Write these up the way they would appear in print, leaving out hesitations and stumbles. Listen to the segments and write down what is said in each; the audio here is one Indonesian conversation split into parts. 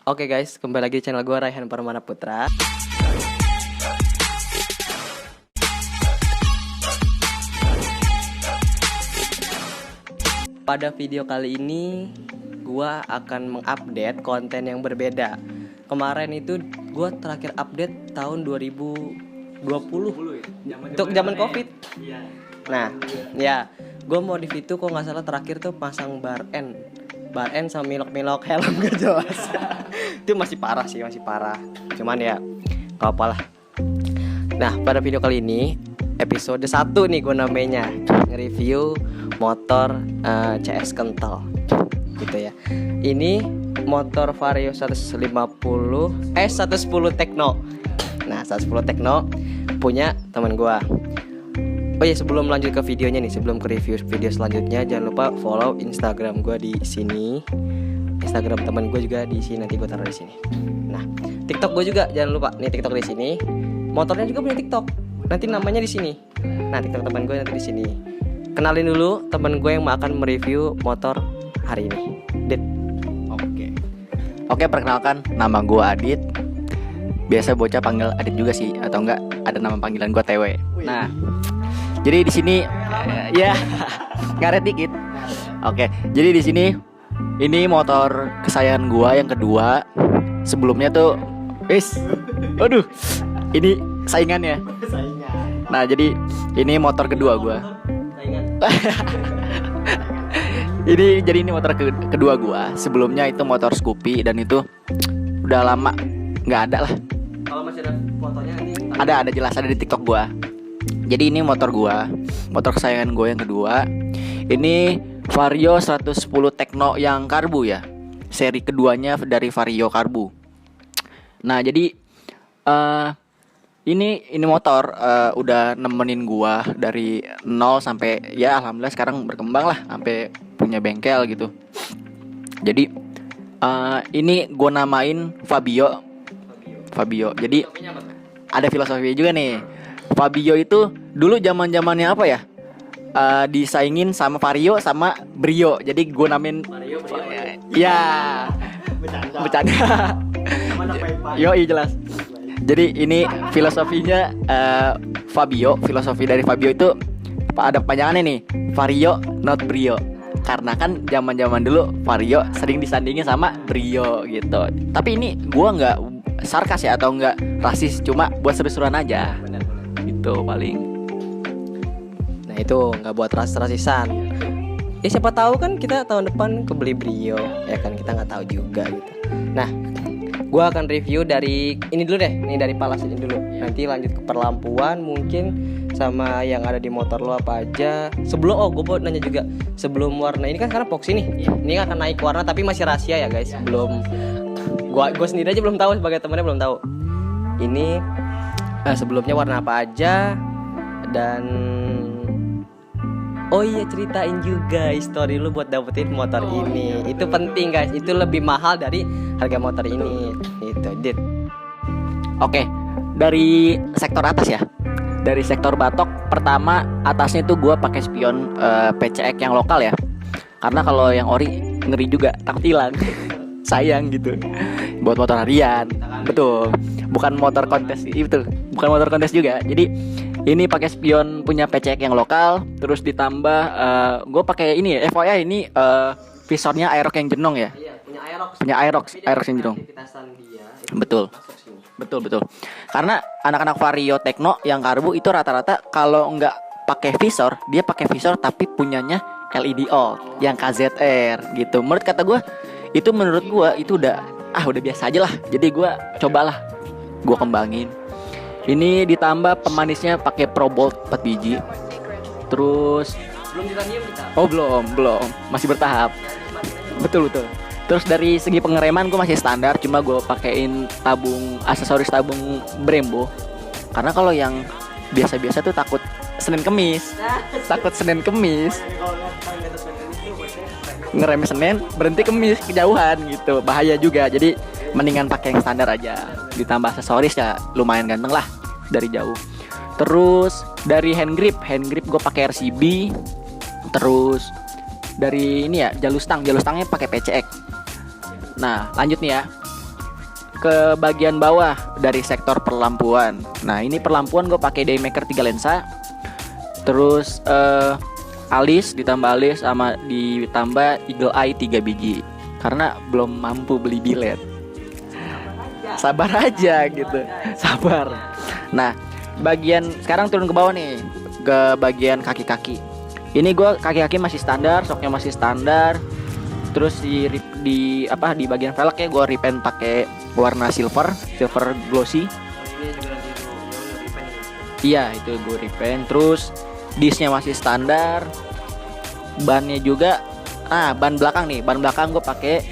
Oke guys, kembali lagi di channel gue Raihan Permana Putra. Pada video kali ini gue akan mengupdate konten yang berbeda. Kemarin itu gue terakhir update tahun 2020 untuk zaman COVID. Nah, ya gue modif itu kok nggak salah terakhir tuh pasang bar N sama milok helm gak jelas. Itu masih parah sih, masih parah. Cuman ya gak apalah. Nah, pada video kali ini episode 1 nih gue namanya, nge-review motor CS kental gitu ya. Ini motor Vario 110 Tekno. Nah, 110 Tekno punya teman gue. Oh ya, sebelum lanjut ke videonya nih, sebelum ke review video selanjutnya, jangan lupa follow Instagram gue di sini, Instagram teman gue juga di sini, nanti gue taruh di sini. Nah, TikTok gue juga jangan lupa, nih TikTok di sini, motornya juga punya TikTok, nanti namanya di sini. Nah, TikTok teman gue nanti di sini. Kenalin dulu teman gue yang akan mereview motor hari ini. Dit. Oke, perkenalkan, nama gue Adit. Biasa bocah panggil Adit juga sih, atau enggak ada nama panggilan gue TW. Nah, jadi di sini ya ngaret dikit. Oke, jadi di sini ini motor kesayangan gua yang kedua. Sebelumnya tuh aduh, ini saingannya. Nah, jadi ini motor kedua gua. Ini motor kedua gua. Sebelumnya itu motor Scoopy dan itu udah lama nggak ada lah. Kalau masih ada fotonya nanti Ada jelas, ada di TikTok gua. Jadi ini motor gua, motor kesayangan gue yang kedua. Ini Vario 110 Tekno yang karbu ya. Seri keduanya dari Vario karbu. Nah, jadi ini motor udah nemenin gua dari 0 sampai ya alhamdulillah sekarang berkembang lah sampai punya bengkel gitu. Jadi ini gua namain Fabio. Jadi ada filosofi juga nih. Fabio itu dulu zaman-zamannya apa ya? Disaingin sama Vario sama Brio. Jadi gue namain Vario, ya. Bercanda. Yoi, jelas. Jadi ini filosofinya Fabio. Filosofi dari Fabio itu ada panjangannya nih. Vario not Brio. Karena kan zaman-zaman dulu Vario sering disandingin sama Brio gitu. Tapi ini gue nggak sarkas ya atau nggak rasis, cuma buat seru-seruan aja. Itu paling. Nah, itu nggak buat rasisan. Ya siapa tahu kan kita tahun depan kebeli Brio, ya kan, kita nggak tahu juga gitu. Nah, gue akan review dari ini dulu deh, ini dari Palas ini dulu. Nanti lanjut ke perlampuan mungkin sama yang ada di motor lo apa aja. Sebelum gue mau nanya juga, sebelum warna ini kan sekarang Foxy nih, ini akan naik warna tapi masih rahasia ya guys. Belum, gue sendiri aja belum tahu, sebagai temennya belum tahu. Ini sebelumnya warna apa aja. Dan oh iya, ceritain juga histori lu buat dapetin motor ini. Itu penting guys, itu lebih mahal dari harga motor ini. Itu Dit. Oke, dari sektor atas ya. Dari sektor batok, pertama atasnya tuh gue pakai spion PCX yang lokal ya. Karena kalau yang ori ngeri juga, takut hilang. Sayang gitu. Buat motor harian. Betul. Bukan motor kontes itu. Bukan motor kontes juga. Jadi ini pakai spion punya PCX yang lokal. Terus ditambah gue pakai ini ya, FYI ini visornya Aerox yang jenong ya. Iya, punya Aerox yang jenong. Betul. Karena anak-anak Vario Tekno yang karbu itu rata-rata kalau nggak pakai visor, dia pakai visor tapi punyanya LED all yang KZR gitu. Menurut kata gue, itu udah biasa aja lah. Jadi gue cobalah, gue kembangin. Ini ditambah pemanisnya pakai Probolt 4 biji. Terus belum titanium kita. Oh belum, masih bertahap. Betul. Terus dari segi pengereman gue masih standar, cuma gue pakein aksesoris tabung Brembo. Karena kalau yang biasa-biasa tuh takut Senin Kemis. Ngerem Senin, berhenti Kemis, kejauhan gitu. Bahaya juga. Jadi mendingan pakai yang standar aja. Ditambah aksesoris ya lumayan ganteng lah dari jauh. Terus dari hand grip gue pakai RCB. Terus dari ini ya jalur stangnya pakai PCX. Nah, lanjut nih ya. ke bagian bawah dari sektor perlampuan. Nah, ini perlampuan gue pakai Daymaker 3 lensa. Terus alis ditambah alis sama ditambah Eagle Eye 3 biji. Karena belum mampu beli bilet. Sabar aja gitu. Sabar. Nah, bagian sekarang turun ke bawah nih, ke bagian kaki-kaki. Ini gue kaki-kaki masih standar, soknya masih standar. Terus di bagian velgnya gue repaint pakai warna silver glossy. Iya, itu gue repaint. Terus disnya masih standar. Bannya juga ban belakang gue pakai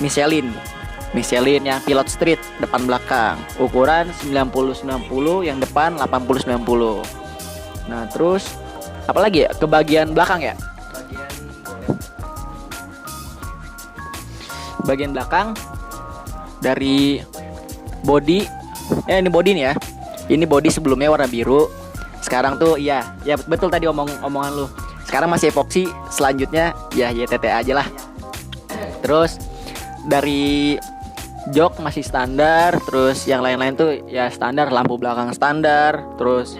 Michelin yang Pilot Street depan belakang. Ukuran 90-90, yang depan 80-90. Nah, terus apa lagi ya? Ke bagian belakang ya? Bagian belakang dari body. Ini body nih ya. Ini body sebelumnya warna biru. Sekarang tuh ya betul tadi omongan lu. Sekarang masih epoxy, selanjutnya ya YTT aja lah. Terus dari jok masih standar, terus yang lain-lain tuh ya standar, lampu belakang standar, terus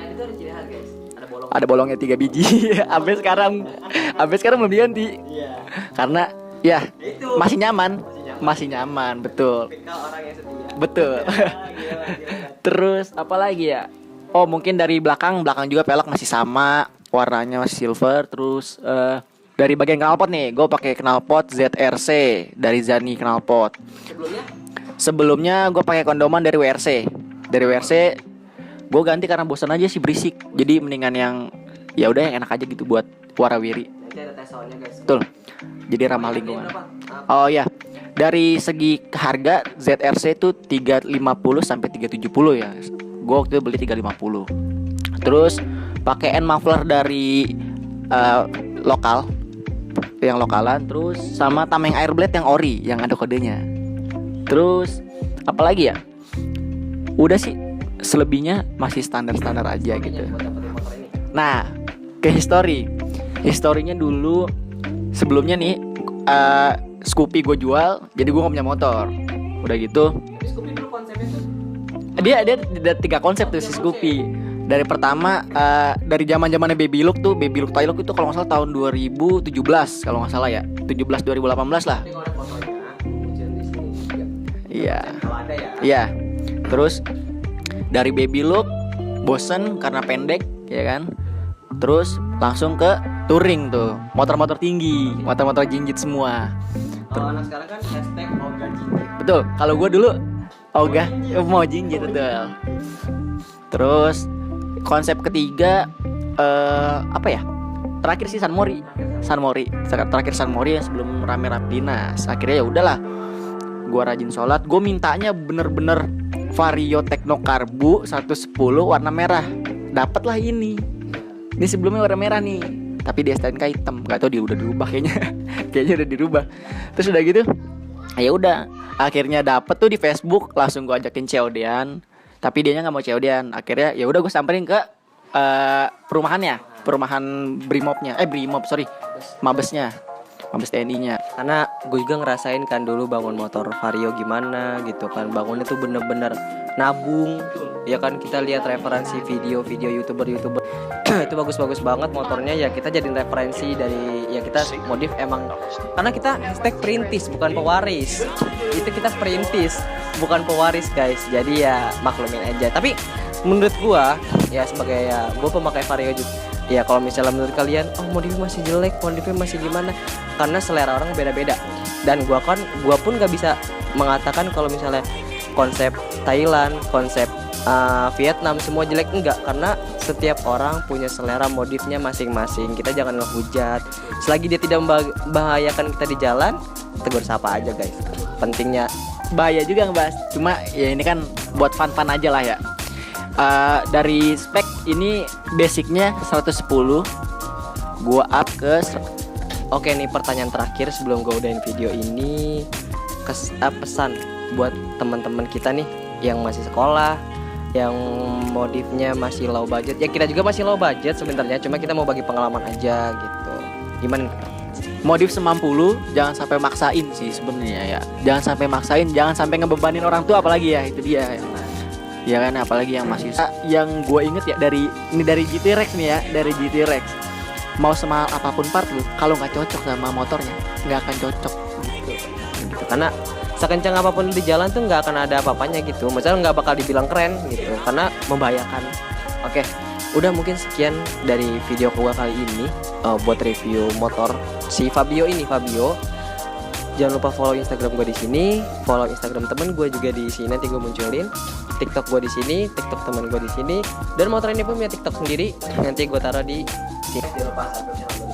ada bolongnya 3 biji. Sampai sekarang belum diganti. Karena ya masih nyaman, betul. Betul. Terus apa lagi ya? Oh, mungkin dari belakang juga pelek masih sama, warnanya masih silver. Terus dari bagian knalpot nih, gue pakai knalpot ZRC dari Zani knalpot. Sebelumnya gue pakai kondoman dari WRC. Gue ganti karena bosan aja sih berisik. Jadi mendingan yang ya udah yang enak aja gitu buat warawiri. Betul. Jadi ramah lingkungan. Oh ya. Dari segi harga ZRC itu 350 sampai 370 ya. Gue waktu itu beli 350. Terus pakai end muffler dari lokal, yang lokalan. Terus sama tameng airblade yang ori, yang ada kodenya. Terus apalagi ya? Udah sih, selebihnya masih standar-standar aja gitu. Nah, ke historinya dulu sebelumnya nih Scoopy gue jual, jadi gue gak punya motor. Udah gitu Scoopy dulu konsepnya tuh dia ada 3 konsep tuh si Scoopy. Dari pertama dari zaman-zamannya Baby Look Thai Look itu kalau nggak salah tahun 2017 kalau nggak salah ya, 2018 lah. Iya. Terus dari Baby Look bosen karena pendek ya kan. Terus langsung ke touring tuh, motor-motor tinggi, motor-motor jinjit semua. Kalau anak sekarang kan hashtag Oga Jinjit. Betul, kalau gue dulu Oga mau jinjit betul. Terus konsep ketiga apa ya? Terakhir sih San Mori. Terakhir San Mori yang sebelum rame-rame dinas. Akhirnya ya udahlah. Gua rajin sholat. Gue mintanya bener-bener Vario Techno Karbu 110 warna merah. Dapatlah ini. Ini sebelumnya warna merah nih. Tapi di STNK hitam. Gak tau dia udah dirubah kayaknya. Kayaknya udah dirubah. Terus udah gitu. Ya udah. Akhirnya dapet tuh di Facebook. Langsung gue ajakin COD-an. Tapi dianya nggak mau COD-an. Akhirnya ya udah gue samperin ke perumahan Mabesnya, Mabes TNI-nya. Karena gue juga ngerasain kan dulu bangun motor Vario gimana gitu kan. Bangunnya tuh bener-bener nabung. Ya kan kita lihat referensi video YouTuber itu bagus-bagus banget motornya. Ya kita jadiin referensi dari ya kita modif emang. Karena kita hashtag perintis bukan pewaris. Itu kita perintis bukan pewaris guys. Jadi ya maklumin aja. Tapi menurut gua ya sebagai ya gua pemakai Vario juga. Ya kalau misalnya menurut kalian modifnya masih jelek, modifnya masih gimana, karena selera orang beda-beda. Dan gua pun gak bisa mengatakan kalau misalnya konsep Thailand, konsep Vietnam semua jelek, enggak. Karena setiap orang punya selera modifnya masing-masing. Kita jangan ngehujat. Selagi dia tidak membahayakan kita di jalan, tegur sapa aja guys. Pentingnya bahaya juga ngebahas. Cuma ya ini kan buat fun-fun aja lah ya. Dari spek ini basicnya 110. Gua up ke Oke nih pertanyaan terakhir sebelum gua udahin video ini. Pesan buat teman-teman kita nih yang masih sekolah, yang modifnya masih low budget. Ya kita juga masih low budget sebenarnya, cuma kita mau bagi pengalaman aja gitu. Gimana? modif semampu lu, jangan sampai maksain sih sebenarnya ya. Jangan sampai maksain, jangan sampai ngebebanin orang tua apalagi ya, itu dia. Ya kan, apalagi yang masih yang gue inget ya dari GT Rex nih ya, dari GT Rex. Mau semahal apapun part lu, kalau nggak cocok sama motornya, nggak akan cocok gitu. Karena sekencang apapun di jalan tuh nggak akan ada apa-apanya gitu. Misalnya nggak bakal dibilang keren gitu, karena membahayakan. Oke, udah mungkin sekian dari video gua kali ini buat review motor si Fabio ini. Jangan lupa follow Instagram gue di sini, follow Instagram temen gue juga di sini, nanti gue munculin. TikTok gue di sini, TikTok temen gue di sini, dan motor ini pun punya TikTok sendiri, nanti gue taruh di sini. Jangan lupa subscribe channel gue.